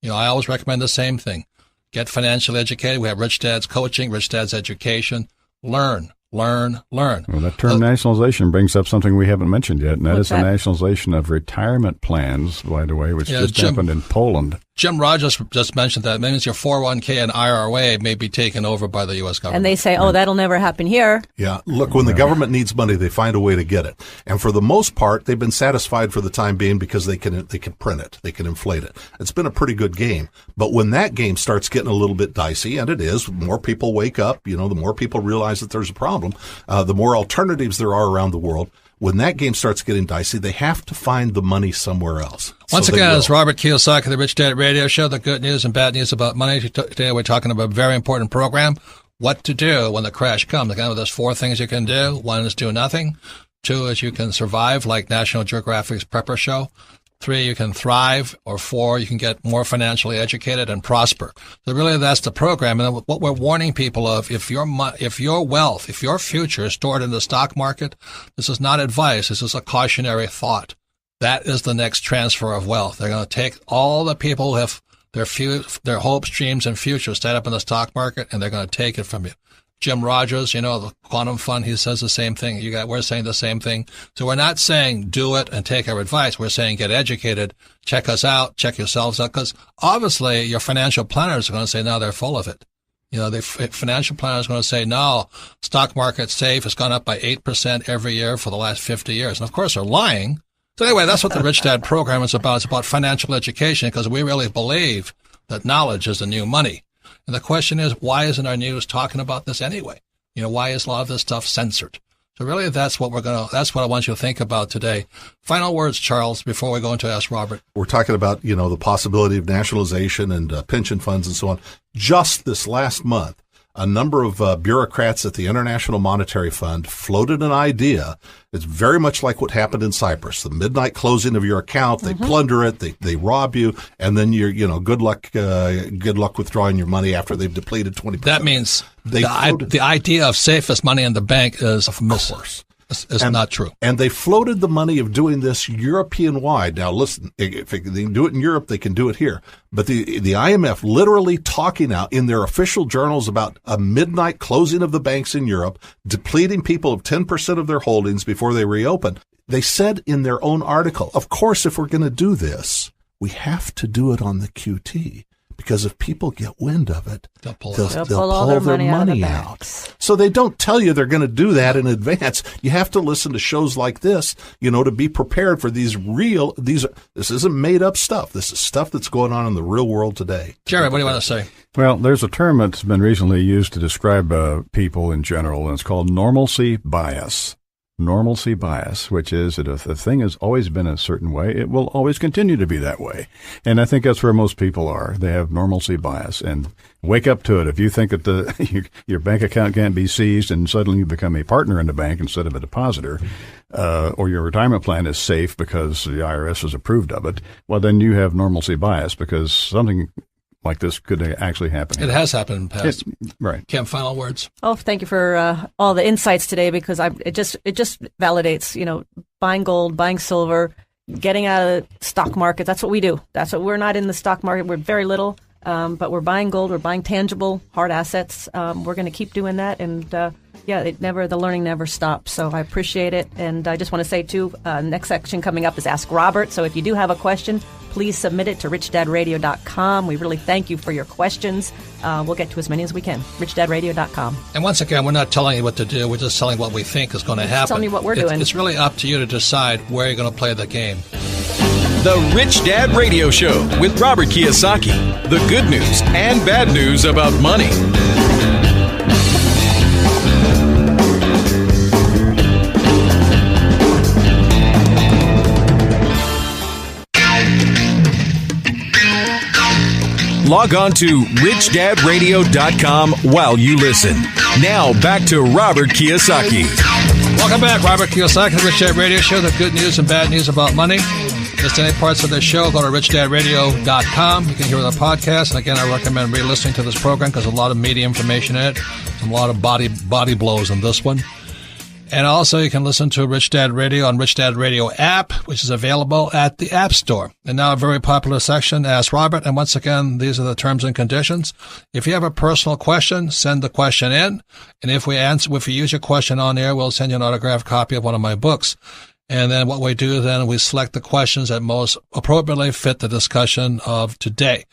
Speaker 2: I always recommend the same thing. Get financially educated. We have Rich Dad's coaching, Rich Dad's education. Learn. Well, that term nationalization brings up something we haven't mentioned yet, and that is the nationalization of retirement plans, by the way, which just happened in Poland. Jim Rogers just mentioned that. It means your 401k and IRA may be taken over by the U.S. government.
Speaker 3: And they say, that'll never happen here.
Speaker 5: Yeah. Look, when the government needs money, they find a way to get it. And for the most part, they've been satisfied for the time being because they can print it. They can inflate it. It's been a pretty good game. But when that game starts getting a little bit dicey, and it is, more people wake up, the more people realize that there's a problem, the more alternatives there are around the world. When that game starts getting dicey, they have to find the money somewhere else. Once again, it's Robert Kiyosaki, the Rich Dad Radio Show, the good news and bad news about money. Today we're talking about a very important program, what to do when the crash comes. Again, there's 4 things you can do. 1 is do nothing. 2 is you can survive, like National Geographic's Prepper Show. 3, you can thrive, or 4, you can get more financially educated and prosper. So really, that's the program. And what we're warning people of, if your wealth, if your future is stored in the stock market, this is not advice. This is a cautionary thought. That is the next transfer of wealth. They're going to take all the people who have their hopes, dreams, and futures set up in the stock market, and they're going to take it from you. Jim Rogers, the Quantum Fund, he says the same thing. We're saying the same thing. So we're not saying do it and take our advice. We're saying get educated, check us out, check yourselves out, because obviously your financial planners are going to say, no, they're full of it. The financial planners are going to say, no, stock market's safe. It's gone up by 8% every year for the last 50 years. And of course, they're lying. So anyway, that's what the Rich Dad program is about. It's about financial education, because we really believe that knowledge is the new money. And the question is, why isn't our news talking about this anyway? Why is a lot of this stuff censored? So really, that's what I want you to think about today. Final words, Charles, before we go into Ask Robert. We're talking about, the possibility of nationalization and pension funds and so on. Just this last month, a number of bureaucrats at the International Monetary Fund floated an idea. It's very much like what happened in Cyprus. The midnight closing of your account, they plunder it, they rob you, and then you're, good luck withdrawing your money after they've depleted 20%.
Speaker 2: That means the idea of safest money in the bank is of course. It's not true.
Speaker 5: And they floated the money of doing this European-wide. Now, listen, if they can do it in Europe, they can do it here. But the IMF literally talking out in their official journals about a midnight closing of the banks in Europe, depleting people of 10% of their holdings before they reopen. They said in their own article, of course, if we're going to do this, we have to do it on the QT. Because if people get wind of it, they'll pull their money out. So they don't tell you they're going to do that in advance. You have to listen to shows like this, to be prepared for this isn't made up stuff. This is stuff that's going on in the real world today.
Speaker 2: Jerry, what do you want to say?
Speaker 4: Well, there's a term that's been recently used to describe people in general, and it's called normalcy bias. Normalcy bias, which is that if the thing has always been a certain way, it will always continue to be that way. And I think that's where most people are. They have normalcy bias. And wake up to it. If you think that your bank account can't be seized and suddenly you become a partner in the bank instead of a depositor, or your retirement plan is safe because the IRS has approved of it, well, then you have normalcy bias because something like this could actually happen.
Speaker 2: It has happened in the past.
Speaker 4: Right.
Speaker 2: Kim, final words.
Speaker 3: Oh, thank you for all the insights today, because it just validates, buying gold, buying silver, getting out of the stock market. That's what we do. We're not in the stock market. We're very little, but we're buying gold. We're buying tangible, hard assets. We're going to keep doing that. And the learning never stops. So I appreciate it. And I just want to say, too, next section coming up is Ask Robert. So if you do have a question, please submit it to richdadradio.com. We really thank you for your questions. We'll get to as many as we can. richdadradio.com.
Speaker 2: And once again, we're not telling you what to do. We're just telling what we think is going to happen.
Speaker 3: Telling you what we're doing.
Speaker 2: It's really up to you to decide where you're going to play the game.
Speaker 1: The Rich Dad Radio Show with Robert Kiyosaki. The good news and bad news about money. Log on to richdadradio.com while you listen. Now back to Robert Kiyosaki.
Speaker 2: Welcome back, Robert Kiyosaki, the Rich Dad Radio Show, the good news and bad news about money. Missed any parts of the show, go to richdadradio.com. You can hear the podcast. And again, I recommend re-listening to this program because there's a lot of media information in it. There's a lot of body blows in this one. And also, you can listen to Rich Dad Radio on Rich Dad Radio app, which is available at the App Store. And now a very popular section, Ask Robert. And once again, these are the terms and conditions. If you have a personal question, send the question in. And if we use your question on air, we'll send you an autographed copy of one of my books. And then what we do then, we select the questions that most appropriately fit the discussion of today.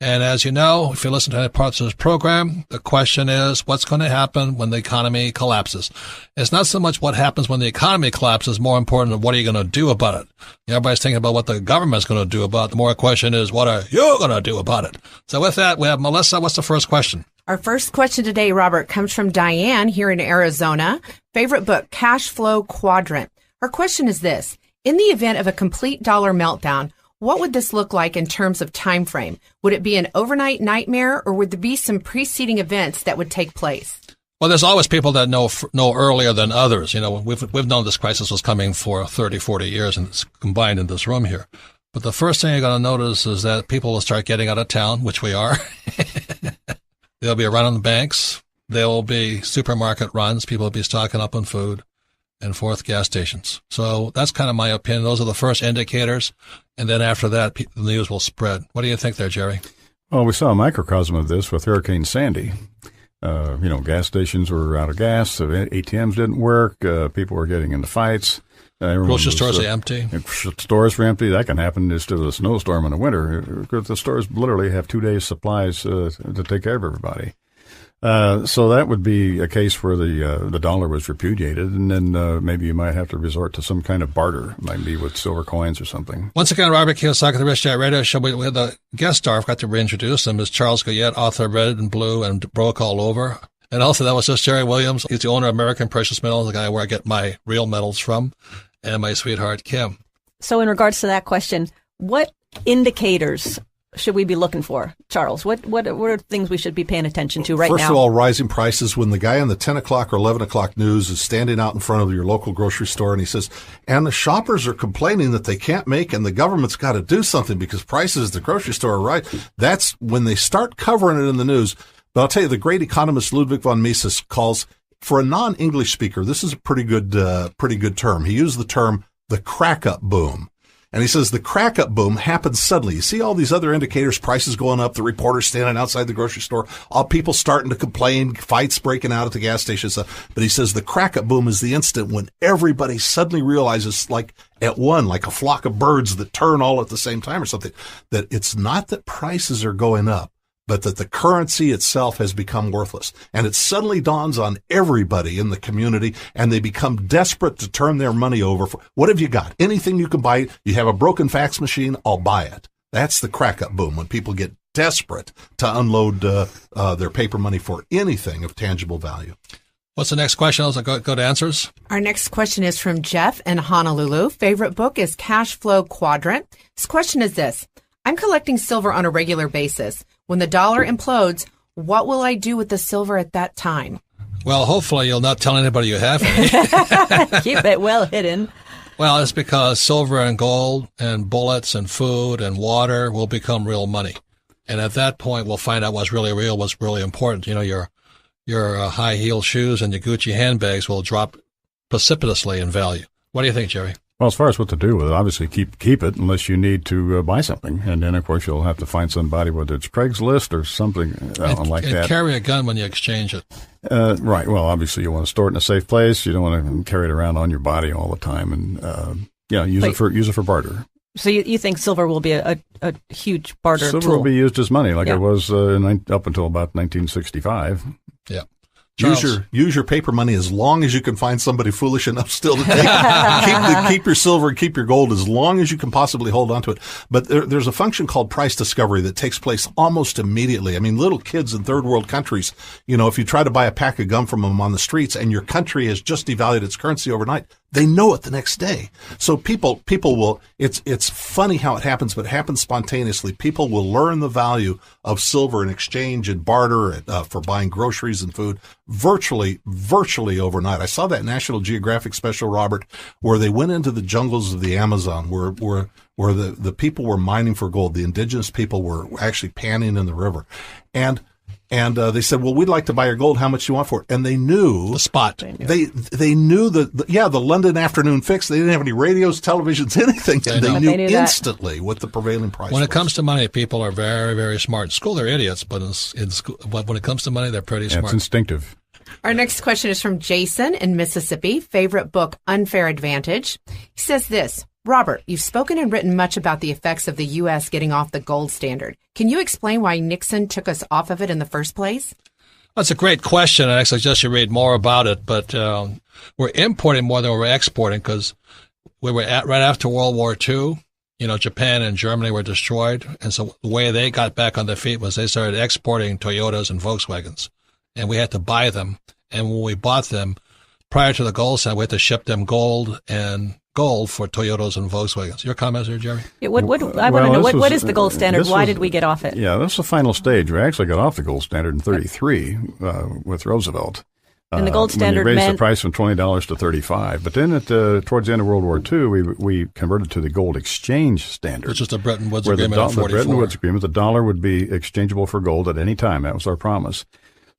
Speaker 2: And as you know, if you listen to any parts of this program, the question is, what's going to happen when the economy collapses? It's not so much what happens when the economy collapses, more important than what are you going to do about it? Everybody's thinking about what the government's going to do about it. The more question is, what are you going to do about it? So with that, we have Melissa. What's the first question?
Speaker 6: Our first question today, Robert, comes from Diane here in Arizona. Favorite book, Cash Flow Quadrant. Her question is this: in the event of a complete dollar meltdown, what would this look like in terms of time frame? Would it be an overnight nightmare, or would there be some preceding events that would take place?
Speaker 2: Well, there's always people that know earlier than others. We've known this crisis was coming for 30, 40 years, and it's combined in this room here. But the first thing you're going to notice is that people will start getting out of town, which we are. There'll be a run on the banks. There will be supermarket runs. People will be stocking up on food. And fourth, gas stations. So that's kind of my opinion. Those are the first indicators. And then after that, the news will spread. What do you think there, Jerry?
Speaker 4: Well, we saw a microcosm of this with Hurricane Sandy. Gas stations were out of gas. So ATMs didn't work. People were getting into fights.
Speaker 2: Grocery stores are empty.
Speaker 4: Stores were empty. That can happen just to a snowstorm in the winter. The stores literally have 2 days' supplies to take care of everybody. So that would be a case where the dollar was repudiated, and then maybe you might have to resort to some kind of barter, maybe with silver coins or something.
Speaker 2: Once again, Robert Kiyosaki, the Rich Dad Radio Show. We had the guest star. I've got to reintroduce him, is Charles Goyette, author of Red and Blue and Broke All Over. And also that was just Jerry Williams. He's the owner of American Precious Metals, the guy where I get my real metals from, and my sweetheart, Kim.
Speaker 3: So in regards to that question, what indicators should we be looking for, Charles? What are things we should be paying attention to right now?
Speaker 5: First of all, rising prices. When the guy on the 10 o'clock or 11 o'clock news is standing out in front of your local grocery store and he says, and the shoppers are complaining that they can't make and the government's got to do something because prices at the grocery store are right. That's when they start covering it in the news. But I'll tell you, the great economist Ludwig von Mises calls, for a non-English speaker, this is a pretty good term. He used the term the crack-up boom. And he says the crack-up boom happens suddenly. You see all these other indicators, prices going up, the reporters standing outside the grocery store, all people starting to complain, fights breaking out at the gas stations. But he says the crack-up boom is the instant when everybody suddenly realizes, like at one, like a flock of birds that turn all at the same time or something, that it's not that prices are going up, but that the currency itself has become worthless. And it suddenly dawns on everybody in the community, and they become desperate to turn their money over. What have you got? Anything you can buy. You have a broken fax machine, I'll buy it. That's the crack-up boom, when people get desperate to unload their paper money for anything of tangible value.
Speaker 2: What's the next question? I'll go to answers.
Speaker 6: Our next question is from Jeff in Honolulu. Favorite book is Cash Flow Quadrant. His question is this: I'm collecting silver on a regular basis. When the dollar implodes, what will I do with the silver at that time?
Speaker 2: Well, hopefully you'll not tell anybody you have any.
Speaker 3: Keep it well hidden.
Speaker 2: Well, it's because silver and gold and bullets and food and water will become real money. And at that point, we'll find out what's really real, what's really important. You know, your high-heeled shoes and your Gucci handbags will drop precipitously in value. What do you think, Jerry?
Speaker 4: Well, as far as what to do with it, obviously keep it unless you need to buy something. And then, of course, you'll have to find somebody, whether it's Craigslist or something like that.
Speaker 2: And carry a gun when you exchange it.
Speaker 4: Right. Well, obviously, you want to store it in a safe place. You don't want to carry it around on your body all the time. And, use it for barter.
Speaker 3: So you think silver will be a huge barter
Speaker 4: silver
Speaker 3: tool?
Speaker 4: Will be used as money, like it was up until about 1965.
Speaker 2: Yeah.
Speaker 5: Use your paper money as long as you can find somebody foolish enough still to take keep your silver and keep your gold as long as you can possibly hold on to it. But there's a function called price discovery that takes place almost immediately. I mean, little kids in third world countries, if you try to buy a pack of gum from them on the streets and your country has just devalued its currency overnight, they know it the next day. So people will, it's funny how it happens, but it happens spontaneously. People will learn the value of silver in exchange and barter for buying groceries and food virtually overnight. I saw that National Geographic special, Robert, where they went into the jungles of the Amazon, where the people were mining for gold. The indigenous people were actually panning in the river. And they said, well, we'd like to buy your gold. How much do you want for it? And they knew
Speaker 2: the spot.
Speaker 5: They knew the London afternoon fix. They didn't have any radios, televisions, anything. And they knew instantly what the prevailing price was.
Speaker 2: When it comes to money, people are very, very smart. In school, they're idiots, but in school, when it comes to money, they're pretty smart.
Speaker 4: It's instinctive.
Speaker 6: Our next question is from Jason in Mississippi. Favorite book, Unfair Advantage. He says this: Robert, you've spoken and written much about the effects of the U.S. getting off the gold standard. Can you explain why Nixon took us off of it in the first place?
Speaker 2: That's a great question, and I suggest you read more about it. But we're importing more than we're exporting because we were right after World War II. Japan and Germany were destroyed, and so the way they got back on their feet was they started exporting Toyotas and Volkswagens, and we had to buy them. And when we bought them, prior to the gold standard, we had to ship them gold for Toyotas and Volkswagens. Your comments there, Jerry?
Speaker 3: Yeah, I want to know, what is the gold standard? Why did we get off it?
Speaker 4: Yeah, that's the final stage. We actually got off the gold standard in 1933 with Roosevelt.
Speaker 3: And the gold standard
Speaker 4: when they raised
Speaker 3: meant
Speaker 4: the price from $20 to $35. But then towards the end of World War II, we converted to the gold exchange standard.
Speaker 2: Which is the Bretton Woods Agreement in 1944.
Speaker 4: The Bretton Woods Agreement, the dollar would be exchangeable for gold at any time. That was our promise.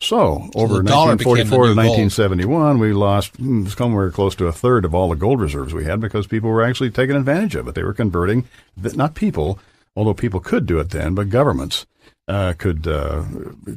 Speaker 4: So over 1944 to 1971, we lost somewhere close to a third of all the gold reserves we had because people were actually taking advantage of it. They were converting, not people, although people could do it then, but governments could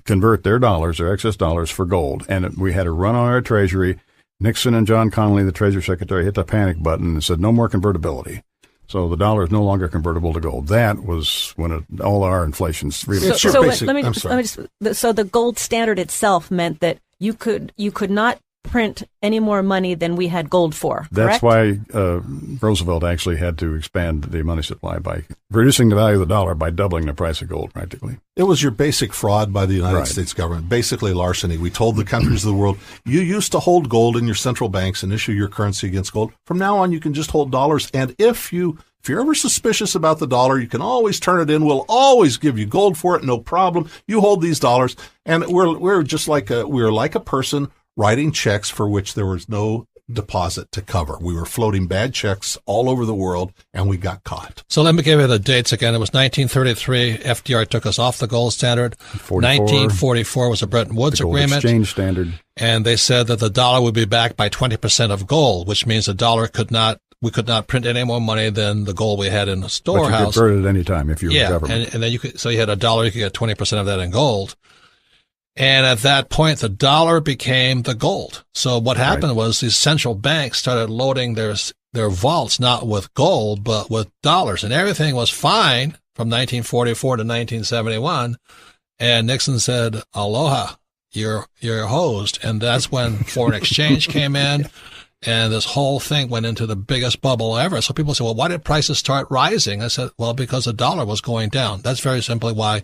Speaker 4: convert their dollars, their excess dollars, for gold. And we had a run on our treasury. Nixon and John Connally, the Treasury Secretary, hit the panic button and said, no more convertibility. So the dollar is no longer convertible to gold. That was when all our inflation's really started.
Speaker 3: So the gold standard itself meant that you could not print any more money than we had gold for.
Speaker 4: That's why Roosevelt actually had to expand the money supply by reducing the value of the dollar by doubling the price of gold practically.
Speaker 5: It was your basic fraud by the United States government, basically larceny. We told the countries of the world, you used to hold gold in your central banks and issue your currency against gold. From now on, you can just hold dollars, and if you If you're ever suspicious about the dollar, you can always turn it in. We'll always give you gold for it, no problem. You hold these dollars, and we're just like we're like a person writing checks for which there was no deposit to cover. We were floating bad checks all over the world, and we got caught.
Speaker 2: So let me give you the dates again. It was 1933. FDR took us off the gold standard. 1944 was the Bretton Woods Agreement.
Speaker 4: Exchange standard.
Speaker 2: And they said that the dollar would be backed by 20% of gold, which means the dollar we could not print any more money than the gold we had in the storehouse.
Speaker 4: But you could convert it at any time if you were government.
Speaker 2: And then so you had a dollar, you could get 20% of that in gold. And at that point, the dollar became the gold. So what happened was these central banks started loading their vaults, not with gold, but with dollars. And everything was fine from 1944 to 1971. And Nixon said, aloha, you're hosed. And that's when foreign exchange came in. And this whole thing went into the biggest bubble ever. So people say, well, why did prices start rising? I said, well, because the dollar was going down. That's very simply why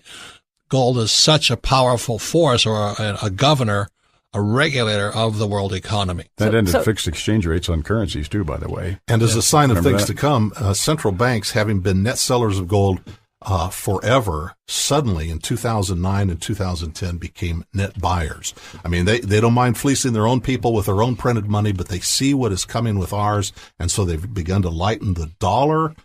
Speaker 2: gold is such a powerful force, or a governor, a regulator of the world economy.
Speaker 4: That ended fixed exchange rates on currencies too, by the way.
Speaker 5: And as a sign of things to come, central banks, having been net sellers of gold forever, suddenly in 2009 and 2010 became net buyers. I mean, they don't mind fleecing their own people with their own printed money, but they see what is coming with ours, and so they've begun to lighten the dollar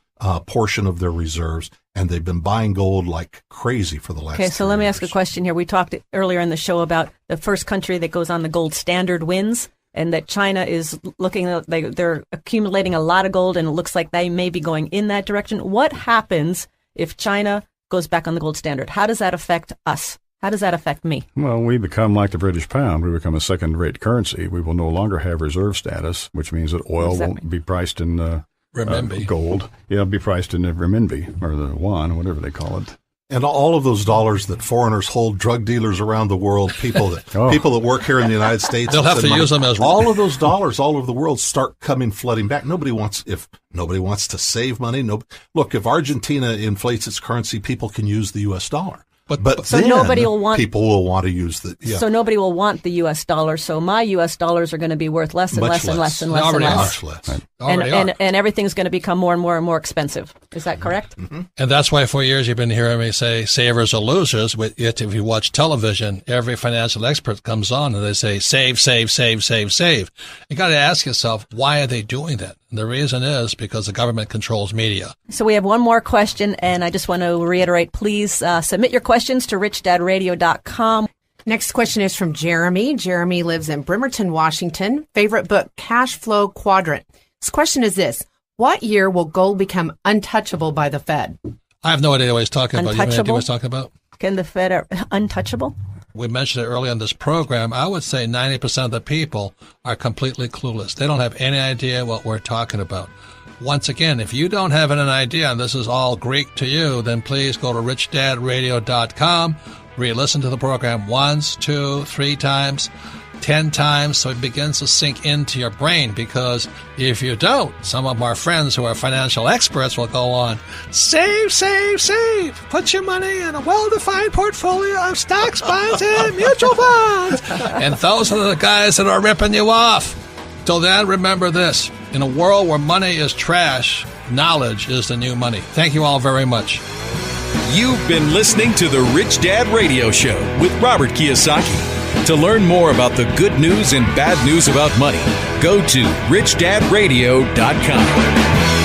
Speaker 5: portion of their reserves, and they've been buying gold like crazy for the last 3 years.
Speaker 3: Okay, so let me ask a question here. We talked earlier in the show about the first country that goes on the gold standard wins, and that China is they're accumulating a lot of gold, and it looks like they may be going in that direction. What happens if China goes back on the gold standard? How does that affect us? How does that affect me?
Speaker 4: Well, we become like the British pound. We become a second-rate currency. We will no longer have reserve status, which means that oil won't be priced in renminbi. Gold. Yeah, it'll be priced in the renminbi, or the yuan, whatever they call it.
Speaker 5: And all of those dollars that foreigners hold, drug dealers around the world, people that work here in the United States,
Speaker 2: they'll have to use them as
Speaker 5: all of those dollars all over the world start flooding back. Nobody wants to save money. Look, if Argentina inflates its currency, people can use the U.S. dollar. But
Speaker 3: so
Speaker 5: then
Speaker 3: people
Speaker 5: will want to use the. Yeah.
Speaker 3: So nobody will want the U.S. dollar. So my U.S. dollars are going to be worth less and less and less and less and less.
Speaker 5: Much less.
Speaker 3: And everything's going to become more and more and more expensive. Is that correct?
Speaker 5: Mm-hmm.
Speaker 2: And that's why for years you've been hearing me say savers or losers. If you watch television, every financial expert comes on and they say save, save, save, save, save. You got to ask yourself, why are they doing that? And the reason is because the government controls media.
Speaker 3: So we have one more question, and I just want to reiterate, please submit your questions to richdadradio.com.
Speaker 6: Next question is from Jeremy. Jeremy lives in Bremerton, Washington. Favorite book, Cash Flow Quadrant. His question is this: what year will gold become untouchable by the Fed?
Speaker 2: I have no idea what he's talking about. You have any idea what he's talking about?
Speaker 3: Can the Fed are untouchable?
Speaker 2: We mentioned it earlier in this program. I would say 90% of the people are completely clueless. They don't have any idea what we're talking about. Once again, if you don't have an idea and this is all Greek to you, then please go to richdadradio.com, re-listen to the program once, 2, 3 times, 10 times, so it begins to sink into your brain. Because if you don't, some of our friends who are financial experts will go on, save, save, save. Put your money in a well-defined portfolio of stocks, bonds, and mutual funds. And those are the guys that are ripping you off. Till then, remember this. In a world where money is trash, knowledge is the new money. Thank you all very much.
Speaker 1: You've been listening to the Rich Dad Radio Show with Robert Kiyosaki. To learn more about the good news and bad news about money, go to richdadradio.com.